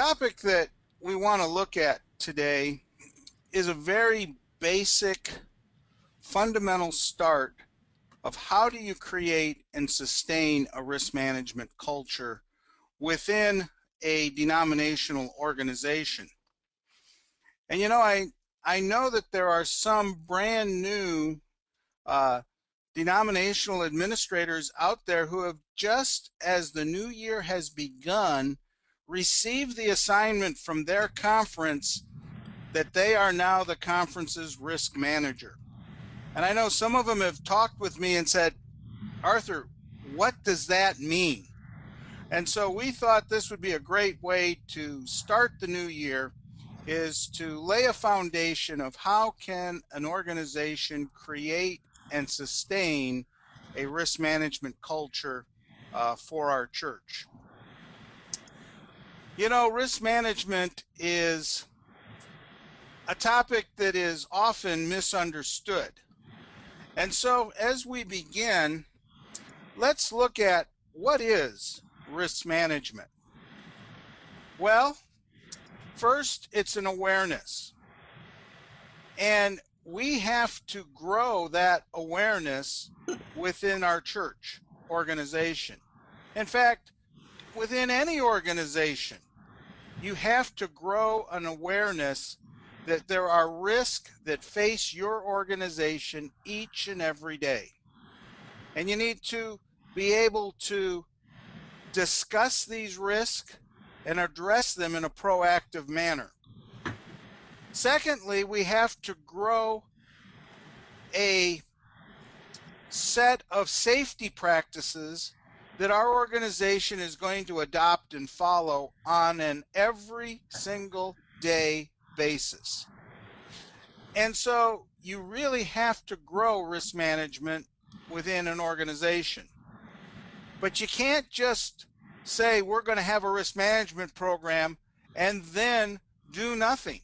topic that we want to look at today is a very basic, fundamental start of how do you create and sustain a risk management culture within a denominational organization. And I know that there are some brand new denominational administrators out there who have, just as the new year has begun, received the assignment from their conference that they are now the conference's risk manager. And I know some of them have talked with me and said, Arthur, what does that mean? And so we thought this would be a great way to start the new year, is to lay a foundation of how can an organization create and sustain a risk management culture for our church. Risk management is a topic that is often misunderstood. And so as we begin, let's look at what is risk management. Well, first, it's an awareness. And we have to grow that awareness within our church organization. In fact, within any organization, you have to grow an awareness that there are risks that face your organization each and every day. And you need to be able to discuss these risks and address them in a proactive manner. Secondly, we have to grow a set of safety practices that our organization is going to adopt and follow on an every single day basis. And so you really have to grow risk management within an organization. But you can't just say we're going to have a risk management program and then do nothing.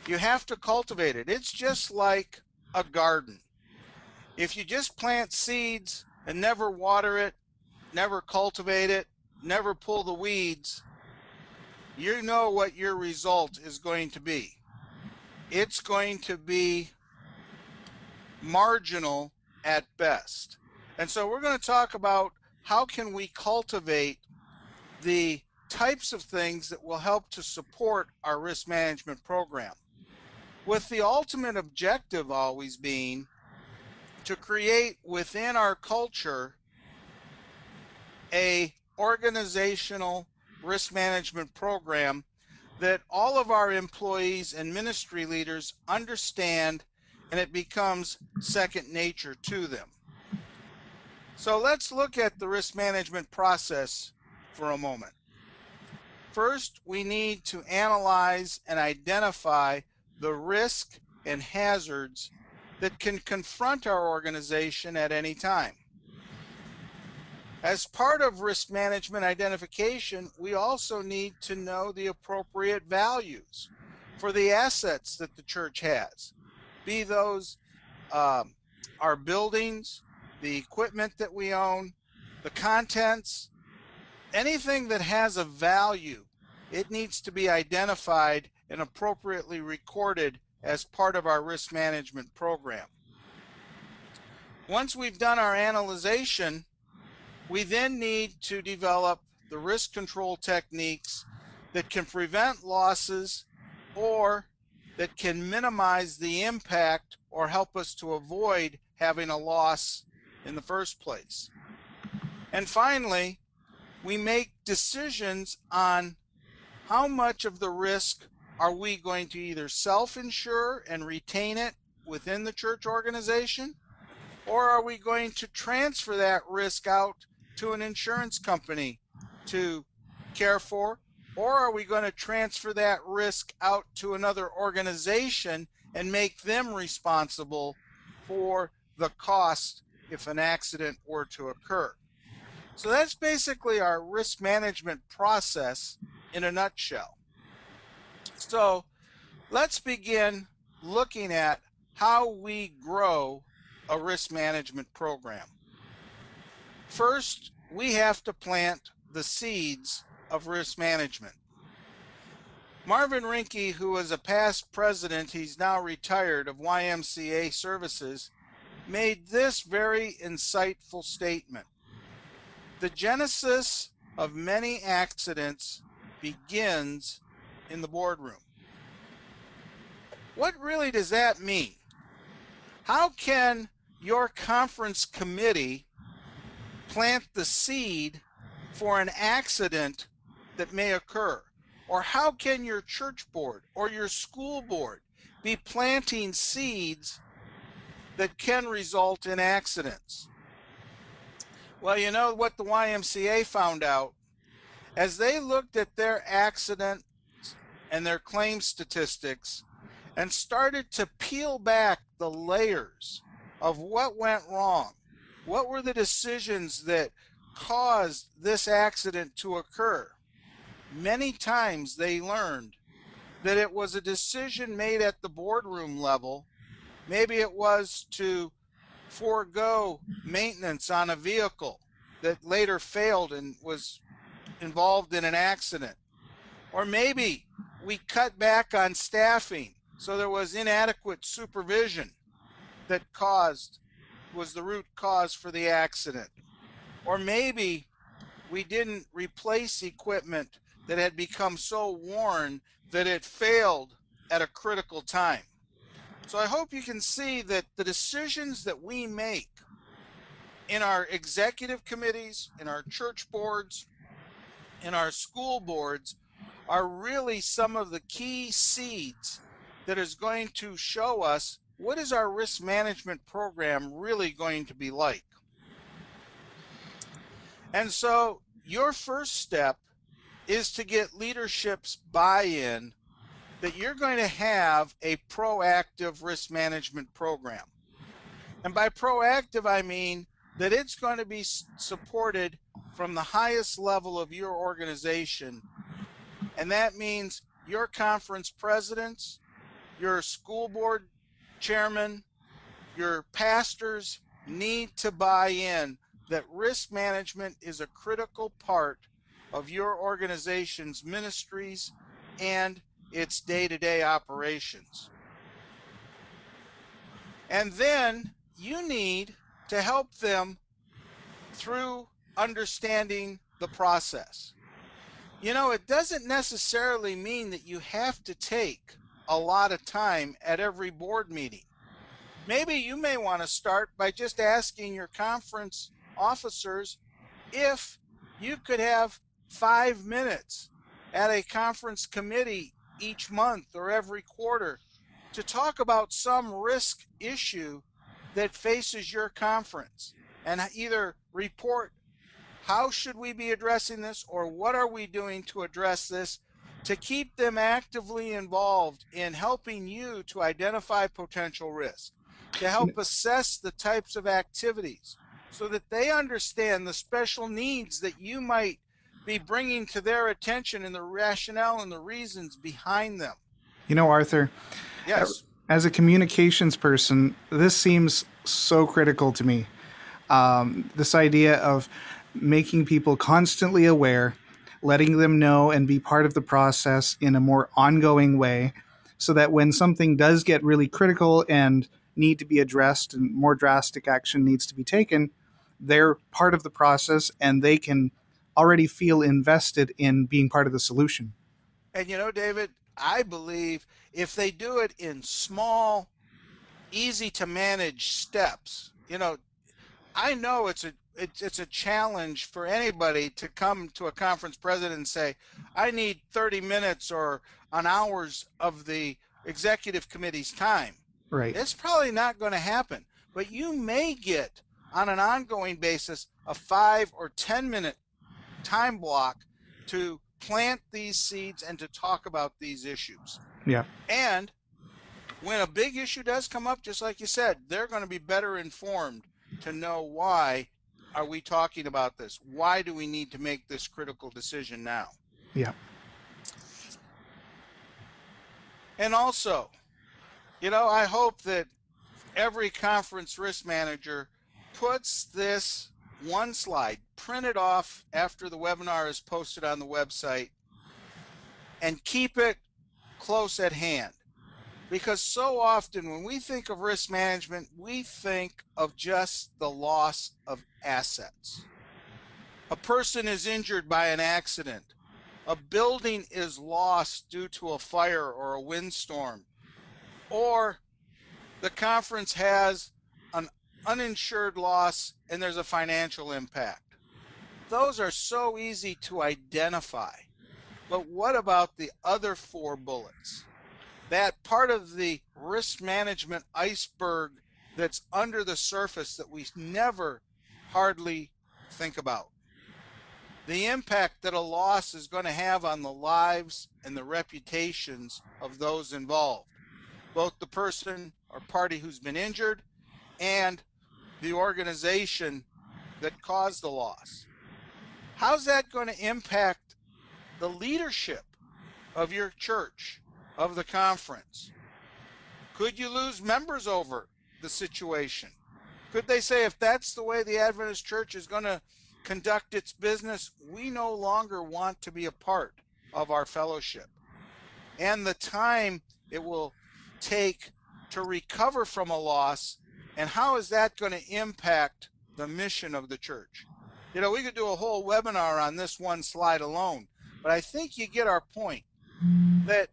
You have to cultivate it. It's just like a garden. If you just plant seeds and never water it, never cultivate it, never pull the weeds, you know what your result is going to be. It's going to be marginal at best. And so we're going to talk about how can we cultivate the types of things that will help to support our risk management program, with the ultimate objective always being to create within our culture a organizational risk management program that all of our employees and ministry leaders understand, and it becomes second nature to them. So let's look at the risk management process for a moment. First, we need to analyze and identify the risk and hazards that can confront our organization at any time. As part of risk management identification, we also need to know the appropriate values for the assets that the church has, be those our buildings, the equipment that we own, the contents, anything that has a value. It needs to be identified and appropriately recorded as part of our risk management program. Once we've done our analyzation, we then need to develop the risk control techniques that can prevent losses or that can minimize the impact or help us to avoid having a loss in the first place. And finally, we make decisions on how much of the risk are we going to either self-insure and retain it within the church organization, or are we going to transfer that risk out to an insurance company to care for, or are we going to transfer that risk out to another organization and make them responsible for the cost if an accident were to occur? So that's basically our risk management process in a nutshell. So let's begin looking at how we grow a risk management program. First, we have to plant the seeds of risk management. Marvin Rinke, who was a past president, he's now retired, of YMCA Services, made this very insightful statement. The genesis of many accidents begins in the boardroom. What really does that mean? How can your conference committee plant the seed for an accident that may occur? Or how can your church board or your school board be planting seeds that can result in accidents? Well, you know what the YMCA found out? As they looked at their accidents and their claim statistics and started to peel back the layers of what went wrong, what were the decisions that caused this accident to occur, many times they learned that it was a decision made at the boardroom level. Maybe it was to forego maintenance on a vehicle that later failed and was involved in an accident. Or maybe we cut back on staffing, so there was inadequate supervision that was the root cause for the accident. Or maybe we didn't replace equipment that had become so worn that it failed at a critical time. So I hope you can see that the decisions that we make in our executive committees, in our church boards, in our school boards are really some of the key seeds that is going to show us what is our risk management program really going to be like. And so your first step is to get leadership's buy-in that you're going to have a proactive risk management program. And by proactive, I mean that it's going to be supported from the highest level of your organization. And that means your conference presidents, your school board chairman, your pastors need to buy in that risk management is a critical part of your organization's ministries and its day-to-day operations. And then you need to help them through understanding the process. You know, it doesn't necessarily mean that you have to take a lot of time at every board meeting. Maybe you may want to start by just asking your conference officers if you could have 5 minutes at a conference committee each month or every quarter to talk about some risk issue that faces your conference and either report how should we be addressing this or what are we doing to address this, to keep them actively involved in helping you to identify potential risk, to help assess the types of activities so that they understand the special needs that you might be bringing to their attention and the rationale and the reasons behind them. You know, Arthur, Yes. as a communications person, this seems so critical to me. This idea of making people constantly aware, letting them know and be part of the process in a more ongoing way, so that when something does get really critical and need to be addressed and more drastic action needs to be taken, they're part of the process and they can already feel invested in being part of the solution. And you know, David, I believe if they do it in small, easy to manage steps, you know it's a challenge for anybody to come to a conference president and say, I need 30 minutes or an hour's of the executive committee's time. Right. It's probably not going to happen, but you may get on an ongoing basis a 5 or 10 minute time block to plant these seeds and to talk about these issues. Yeah. And when a big issue does come up, just like you said, they're going to be better informed to know why are we talking about this? Why do we need to make this critical decision now? Yeah. And also, I hope that every conference risk manager puts this one slide, print it off after the webinar is posted on the website, and keep it close at hand. Because so often when we think of risk management, we think of just the loss of assets. A person is injured by an accident. A building is lost due to a fire or a windstorm. Or the conference has an uninsured loss and there's a financial impact. Those are so easy to identify. But what about the other 4 bullets? That part of the risk management iceberg that's under the surface that we never hardly think about. The impact that a loss is going to have on the lives and the reputations of those involved, both the person or party who's been injured and the organization that caused the loss. How's that going to impact the leadership of your church, of the conference? Could you lose members over the situation? Could they say, if that's the way the Adventist Church is going to conduct its business, we no longer want to be a part of our fellowship? And the time it will take to recover from a loss, and how is that going to impact the mission of the church? You know, we could do a whole webinar on this one slide alone, but I think you get our point, that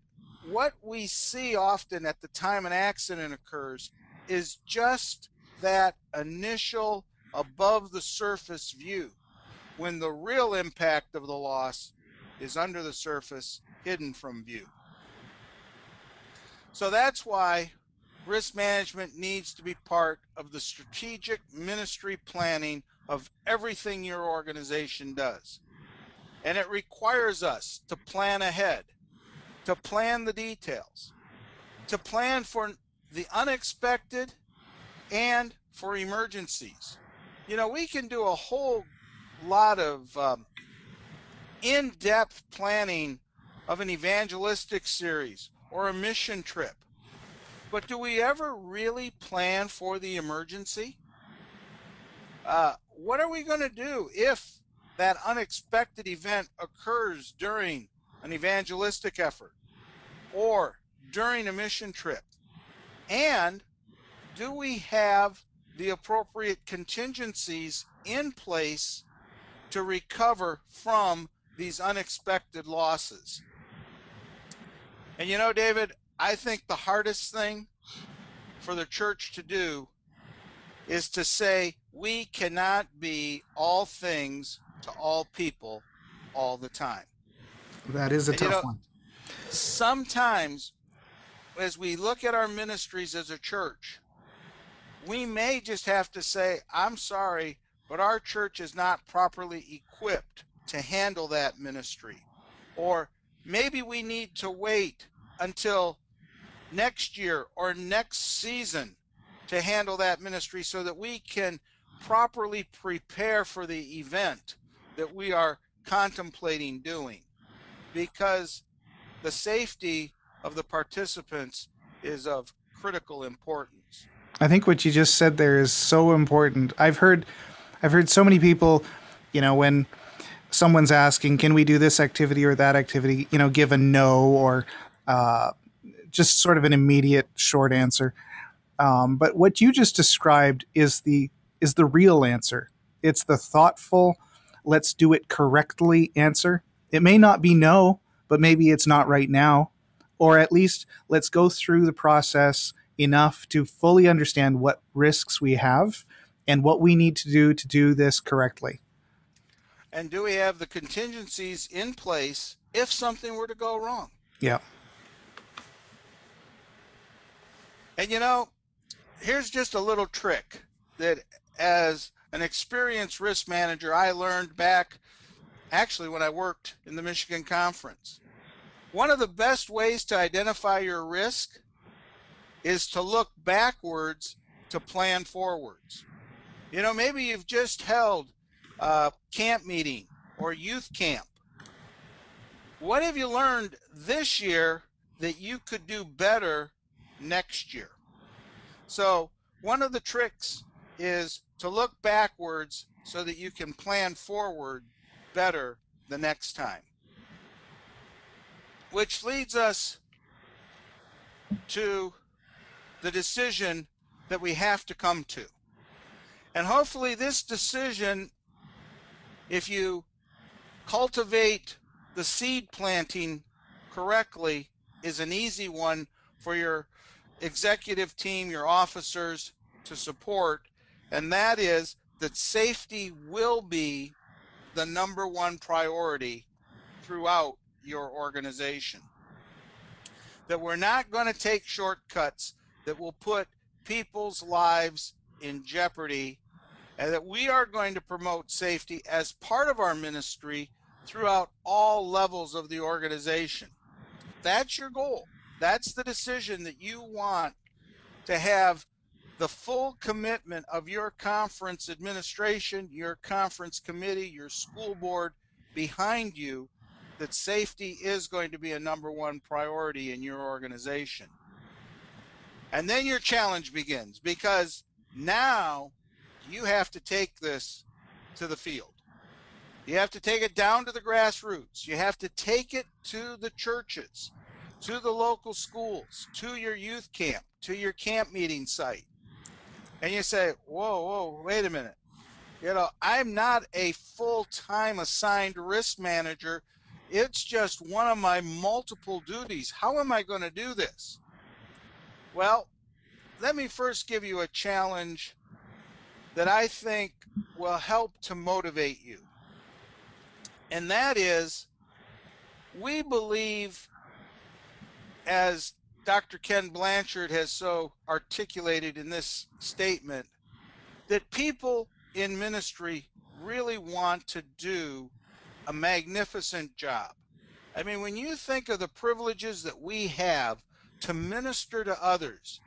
what we see often at the time an accident occurs is just that initial above the surface view, when the real impact of the loss is under the surface, hidden from view. So that's why risk management needs to be part of the strategic ministry planning of everything your organization does. And it requires us to plan ahead, to plan the details, to plan for the unexpected and for emergencies. You know, we can do a whole lot of in-depth planning of an evangelistic series or a mission trip. But do we ever really plan for the emergency? What are we going to do if that unexpected event occurs during an evangelistic effort or during a mission trip? And do we have the appropriate contingencies in place to recover from these unexpected losses? And you know, David, I think the hardest thing for the church to do is to say we cannot be all things to all people all the time. That is a tough one. Sometimes as we look at our ministries as a church, we may just have to say, I'm sorry, but our church is not properly equipped to handle that ministry. Or maybe we need to wait until next year or next season to handle that ministry so that we can properly prepare for the event that we are contemplating doing, because the safety of the participants is of critical importance. I think what you just said there is so important. I've heard so many people, you know, when someone's asking, can we do this activity or that activity, you know, give a no or just sort of an immediate short answer. But what you just described is the real answer. It's the thoughtful, let's do it correctly answer. It may not be no, but maybe it's not right now. Or at least let's go through the process enough to fully understand what risks we have and what we need to do this correctly. And do we have the contingencies in place if something were to go wrong? Yeah. And you know, here's just a little trick that as an experienced risk manager I learned back actually when I worked in the Michigan Conference. One of the best ways to identify your risk is to look backwards to plan forwards. You know, maybe you've just held a camp meeting or youth camp. What have you learned this year that you could do better next year? So one of the tricks is to look backwards so that you can plan forward better the next time. Which leads us to the decision that we have to come to. And hopefully this decision, if you cultivate the seed planting correctly, is an easy one for your executive team, your officers to support, and that is that safety will be the number one priority throughout your organization. That we're not going to take shortcuts that will put people's lives in jeopardy, and that we are going to promote safety as part of our ministry throughout all levels of the organization. That's your goal. That's the decision that you want to have the full commitment of your conference administration, your conference committee, your school board behind you, that safety is going to be a number one priority in your organization. And then your challenge begins, because now you have to take this to the field. You have to take it down to the grassroots. You have to take it to the churches, to the local schools, to your youth camp, to your camp meeting site. And you say, whoa, wait a minute. I'm not a full-time assigned risk manager. It's just one of my multiple duties. How am I going to do this? Well, let me first give you a challenge that I think will help to motivate you. And that is, we believe, as Dr. Ken Blanchard has so articulated in this statement, that people in ministry really want to do a magnificent job. I mean, when you think of the privileges that we have to minister to others,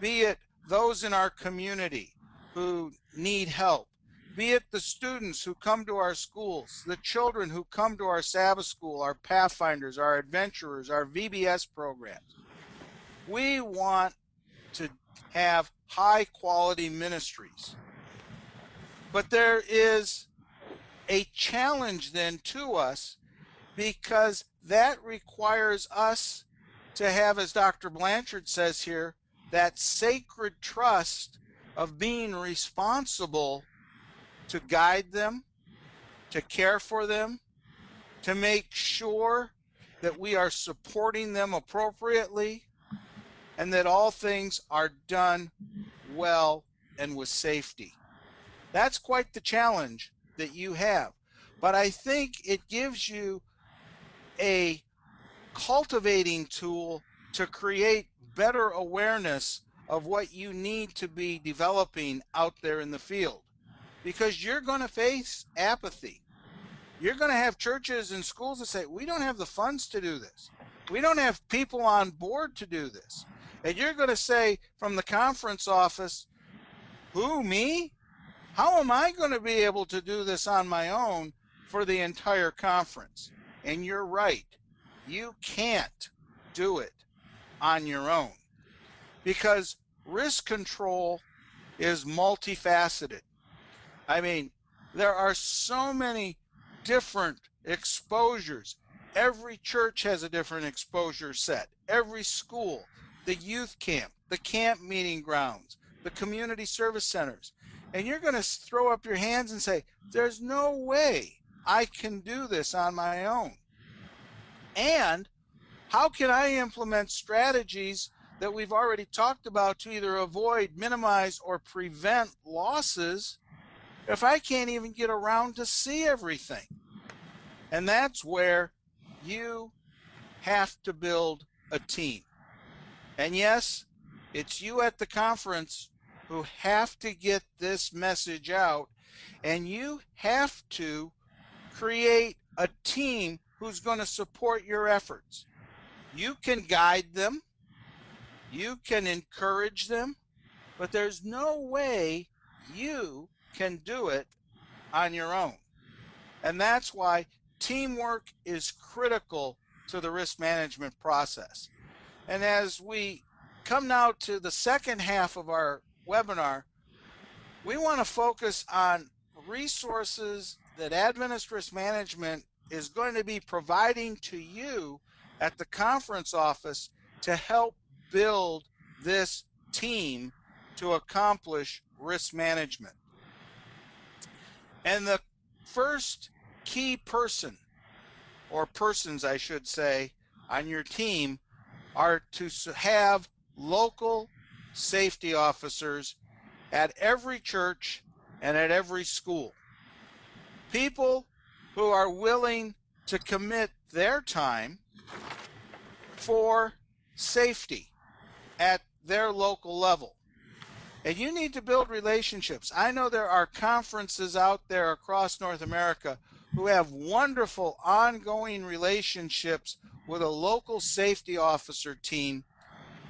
be it those in our community who need help, be it the students who come to our schools, the children who come to our Sabbath school, our Pathfinders, our Adventurers, our VBS programs, we want to have high quality ministries. But there is a challenge then to us, because that requires us to have, as Dr. Blanchard says here, that sacred trust of being responsible to guide them, to care for them, to make sure that we are supporting them appropriately, and that all things are done well and with safety. That's quite the challenge that you have. But I think it gives you a cultivating tool to create better awareness of what you need to be developing out there in the field. Because you're going to face apathy. You're going to have churches and schools that say, we don't have the funds to do this. We don't have people on board to do this. And you're going to say from the conference office, who, me? How am I going to be able to do this on my own for the entire conference? And you're right. You can't do it on your own, because risk control is multifaceted. I mean, there are so many different exposures. Every church has a different exposure set. Every school, the youth camp, the camp meeting grounds, the community service centers. And you're going to throw up your hands and say, there's no way I can do this on my own. And how can I implement strategies that we've already talked about to either avoid, minimize, or prevent losses if I can't even get around to see everything? And that's where you have to build a team. And yes, it's you at the conference who have to get this message out, and you have to create a team who's going to support your efforts. You can guide them, you can encourage them, but there's no way you can do it on your own. And that's why teamwork is critical to the risk management process. And as we come now to the second half of our webinar, we want to focus on resources that Adventist Risk Management is going to be providing to you at the conference office to help build this team to accomplish risk management. And the first key person, or persons I should say, on your team are to have local safety officers at every church and at every school. People who are willing to commit their time for safety at their local level. And you need to build relationships. I know there are conferences out there across North America who have wonderful ongoing relationships with a local safety officer team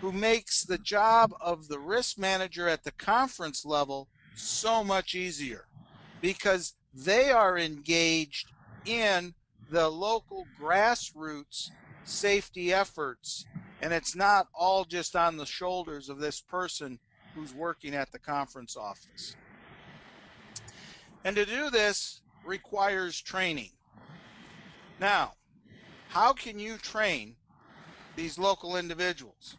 who makes the job of the risk manager at the conference level so much easier because they are engaged in the local grassroots safety efforts, and it's not all just on the shoulders of this person who's working at the conference office. And to do this requires training. Now, how can you train these local individuals?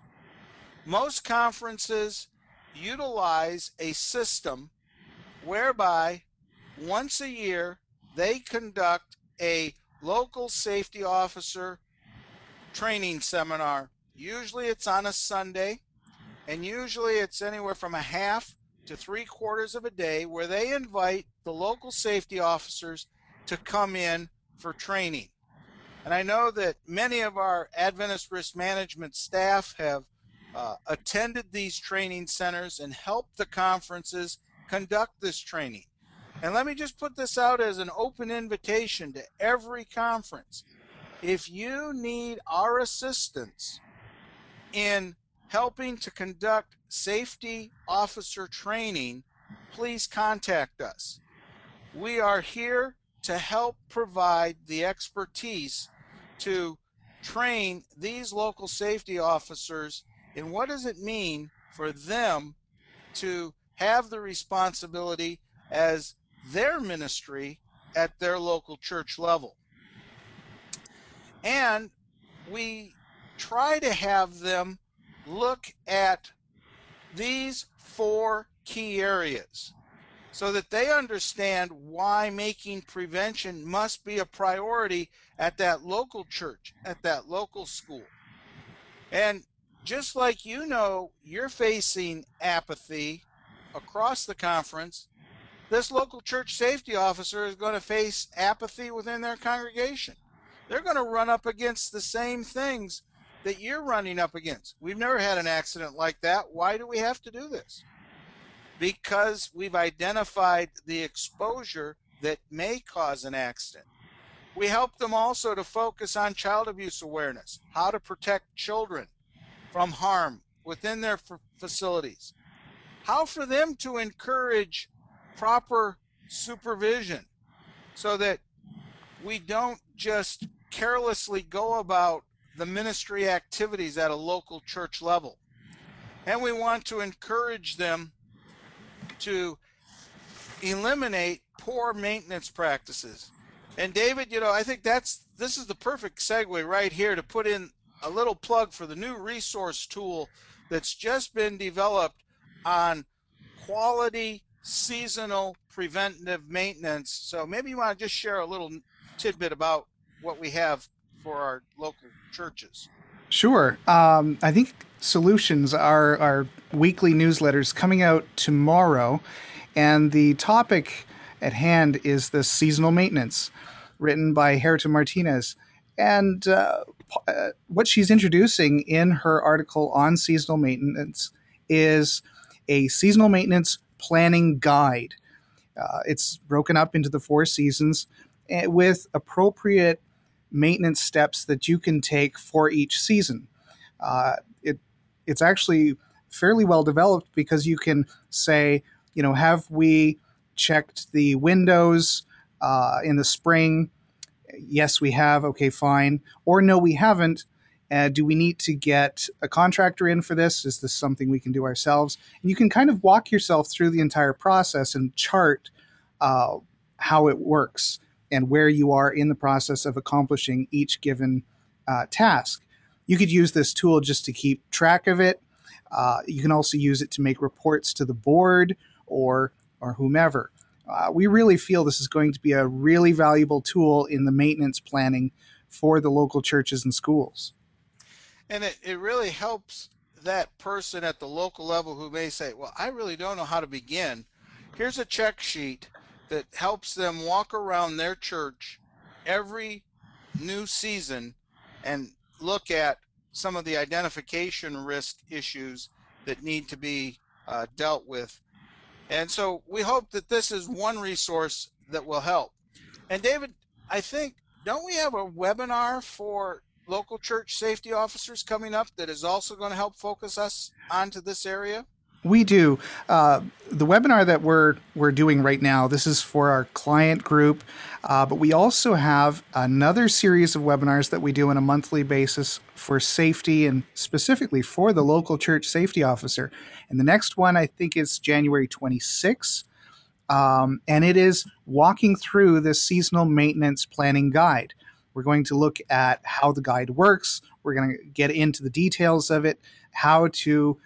Most conferences utilize a system whereby once a year they conduct a local safety officer training seminar. Usually it's on a Sunday, and usually it's anywhere from a half to 3/4 of a day where they invite the local safety officers to come in for training. And I know that many of our Adventist risk management staff have attended these training centers and helped the conferences conduct this training. And let me just put this out as an open invitation to every conference. If you need our assistance in helping to conduct safety officer training, please contact us. We are here to help provide the expertise to train these local safety officers in what does it mean for them to have the responsibility as their ministry at their local church level. And we try to have them look at these 4 key areas so that they understand why making prevention must be a priority at that local church, at that local school. And just like you're facing apathy across the conference, this local church safety officer is going to face apathy within their congregation. They're going to run up against the same things that you're running up against. We've never had an accident like that. Why do we have to do this? Because we've identified the exposure that may cause an accident. We help them also to focus on child abuse awareness, how to protect children from harm within their facilities, how for them to encourage proper supervision so that we don't just carelessly go about the ministry activities at a local church level. And we want to encourage them to eliminate poor maintenance practices. And David, I think this is the perfect segue right here to put in a little plug for the new resource tool that's just been developed on quality seasonal preventative maintenance. So maybe you want to just share a little tidbit about what we have for our local churches. Sure. I think Solutions are our weekly newsletters coming out tomorrow, and the topic at hand is the seasonal maintenance, written by Herta Martinez. And what she's introducing in her article on seasonal maintenance is a seasonal maintenance planning guide. It's broken up into the 4 seasons with appropriate maintenance steps that you can take for each season. It's actually fairly well developed because you can say, have we checked the windows in the spring? Yes, we have. Okay, fine. Or no, we haven't. Do we need to get a contractor in for this? Is this something we can do ourselves? And you can kind of walk yourself through the entire process and chart how it works and where you are in the process of accomplishing each given task. You could use this tool just to keep track of it. You can also use it to make reports to the board or whomever. We really feel this is going to be a really valuable tool in the maintenance planning for the local churches and schools. And it really helps that person at the local level who may say, well, I really don't know how to begin. Here's a check sheet that helps them walk around their church every new season and look at some of the identification risk issues that need to be dealt with. And so we hope that this is one resource that will help. And David, I think, don't we have a webinar for local church safety officers coming up that is also going to help focus us onto this area? We do. The webinar that we're doing right now, this is for our client group, but we also have another series of webinars that we do on a monthly basis for safety and specifically for the local church safety officer. And the next one, I think, is January 26th. And it is walking through the seasonal maintenance planning guide. We're going to look at how the guide works. We're going to get into the details of it, how to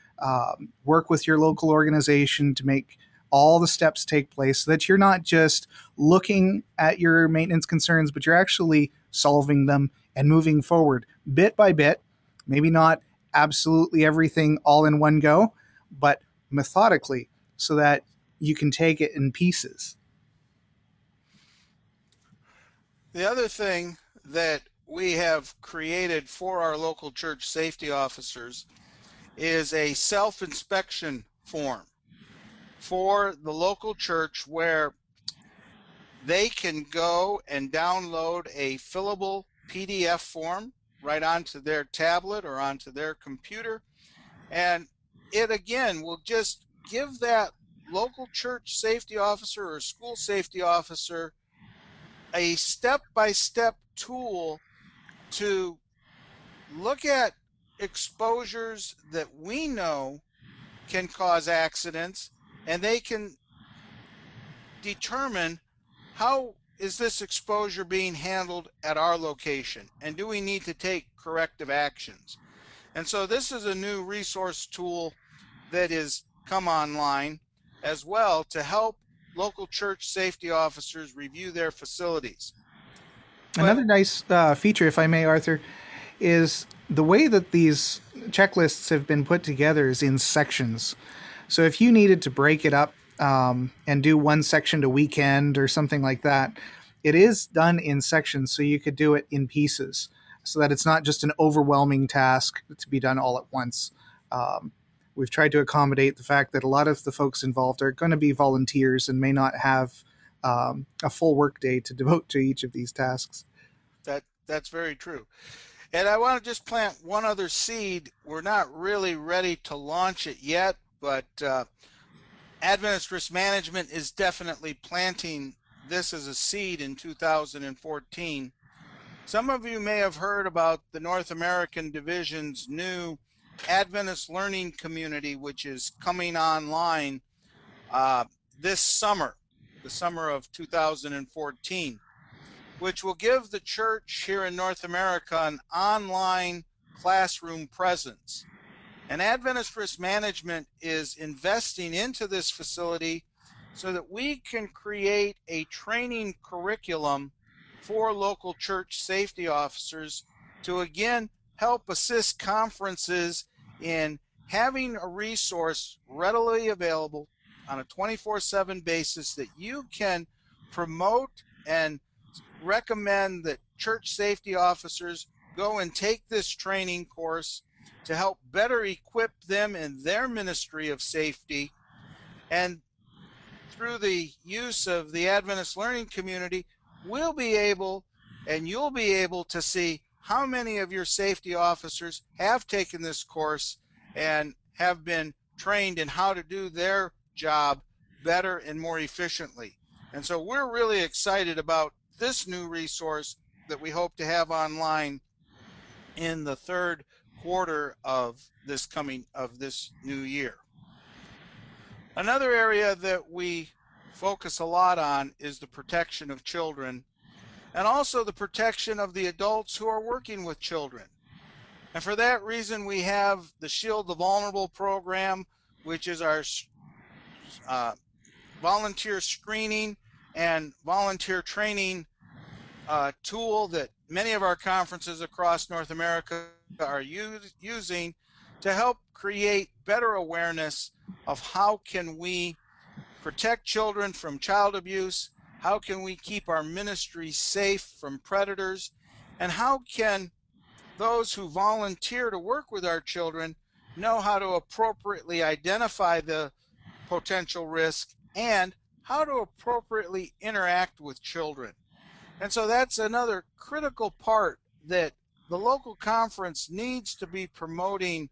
work with your local organization to make all the steps take place so that you're not just looking at your maintenance concerns, but you're actually solving them and moving forward bit by bit. Maybe not absolutely everything all in one go, but methodically so that you can take it in pieces. The other thing that we have created for our local church safety officers is a self-inspection form for the local church where they can go and download a fillable PDF form right onto their tablet or onto their computer. And it again will just give that local church safety officer or school safety officer a step-by-step tool to look at exposures that we know can cause accidents, and they can determine how is this exposure being handled at our location, and do we need to take corrective actions. And so this is a new resource tool that is come online as well to help local church safety officers review their facilities. Another nice feature, if I may, Arthur, is the way that these checklists have been put together is in sections. So if you needed to break it up and do one section to weekend or something like that, it is done in sections, so you could do it in pieces so that it's not just an overwhelming task to be done all at once. We've tried to accommodate the fact that a lot of the folks involved are going to be volunteers and may not have a full workday to devote to each of these tasks. That's very true. And I want to just plant one other seed. We're not really ready to launch it yet, but Adventist Risk Management is definitely planting this as a seed in 2014. Some of you may have heard about the North American Division's new Adventist Learning Community, which is coming online this summer, the summer of 2014, which will give the church here in North America an online classroom presence. And Adventist Risk Management is investing into this facility so that we can create a training curriculum for local church safety officers to again help assist conferences in having a resource readily available on a 24/7 basis that you can promote and recommend that church safety officers go and take this training course to help better equip them in their ministry of safety. And through the use of the Adventist Learning Community, we'll be able and you'll be able to see how many of your safety officers have taken this course and have been trained in how to do their job better and more efficiently. And so we're really excited about this new resource that we hope to have online in the third quarter of this new year. Another area that we focus a lot on is the protection of children and also the protection of the adults who are working with children. And for that reason, we have the Shield the Vulnerable program, which is our uh, volunteer screening and volunteer training tool that many of our conferences across North America are using to help create better awareness of how can we protect children from child abuse, how can we keep our ministries safe from predators, and how can those who volunteer to work with our children know how to appropriately identify the potential risk and how to appropriately interact with children. And so that's another critical part that the local conference needs to be promoting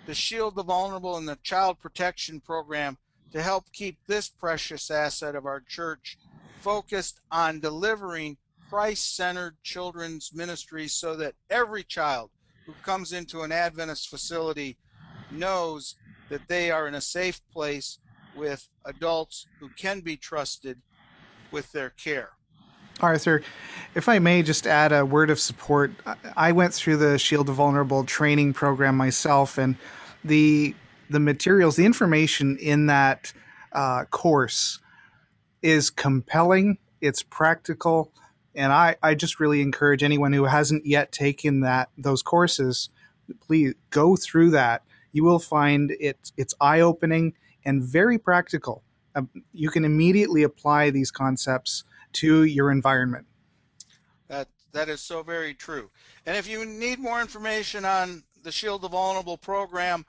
the Shield the Vulnerable and the Child Protection Program to help keep this precious asset of our church focused on delivering Christ-centered children's ministries so that every child who comes into an Adventist facility knows that they are in a safe place with adults who can be trusted with their care. Arthur, if I may just add a word of support, I went through the Shield the Vulnerable training program myself, and the materials, the information in that course is compelling, it's practical, and I just really encourage anyone who hasn't yet taken those courses, please go through that. You will find it's eye-opening and very practical. You can immediately apply these concepts to your environment. That is so very true. And if you need more information on the Shield the Vulnerable program,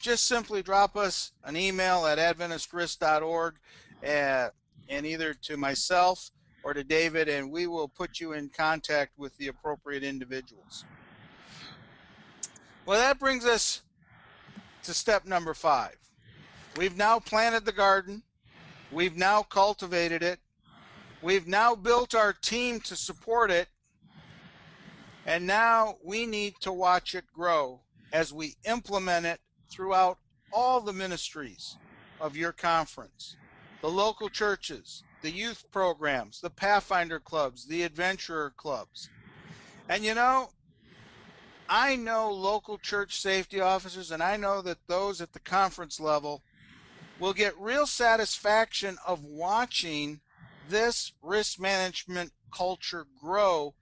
just simply drop us an email at adventistrisk.org and either to myself or to David, and we will put you in contact with the appropriate individuals. Well, that brings us to step number 5. We've now planted the garden. We've now cultivated it. We've now built our team to support it. And now we need to watch it grow as we implement it throughout all the ministries of your conference, the local churches, the youth programs, the Pathfinder clubs, the adventurer clubs. And you know, I know local church safety officers, and I know that those at the conference level will get real satisfaction of watching this risk management culture grow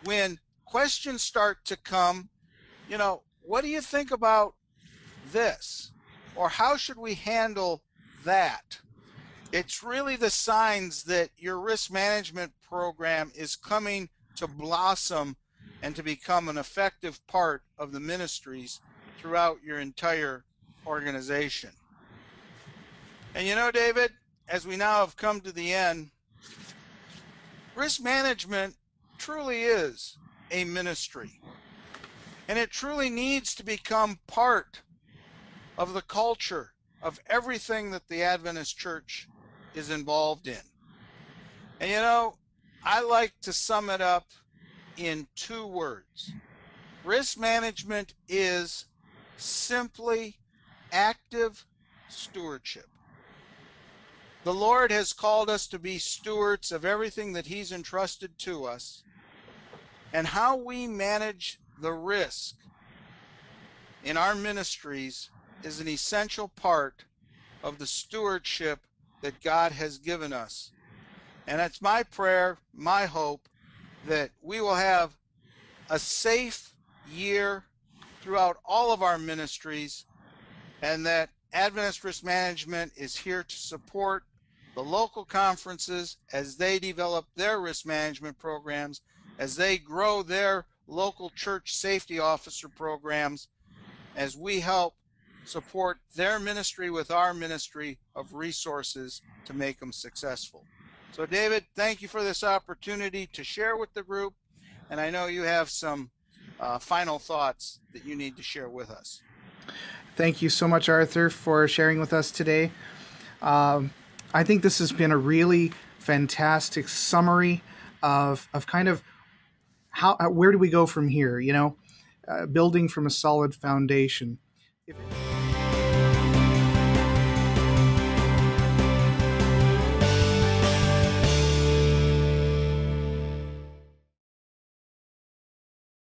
when questions start to come, what do you think about this? Or how should we handle that? It's really the signs that your risk management program is coming to blossom and to become an effective part of the ministries throughout your entire organization. And David, as we now have come to the end, risk management truly is a ministry, and it truly needs to become part of the culture of everything that the Adventist Church is involved in. And I like to sum it up in 2 words. Risk management is simply active stewardship. The Lord has called us to be stewards of everything that He's entrusted to us, and how we manage the risk in our ministries is an essential part of the stewardship that God has given us. And it's my prayer, my hope, that we will have a safe year throughout all of our ministries, and that Adventist Risk Management is here to support the local conferences as they develop their risk management programs, as they grow their local church safety officer programs, as we help support their ministry with our ministry of resources to make them successful. So David, thank you for this opportunity to share with the group, and I know you have some final thoughts that you need to share with us. Thank you so much, Arthur, for sharing with us today. I think this has been a really fantastic summary of kind of where do we go from here, building from a solid foundation.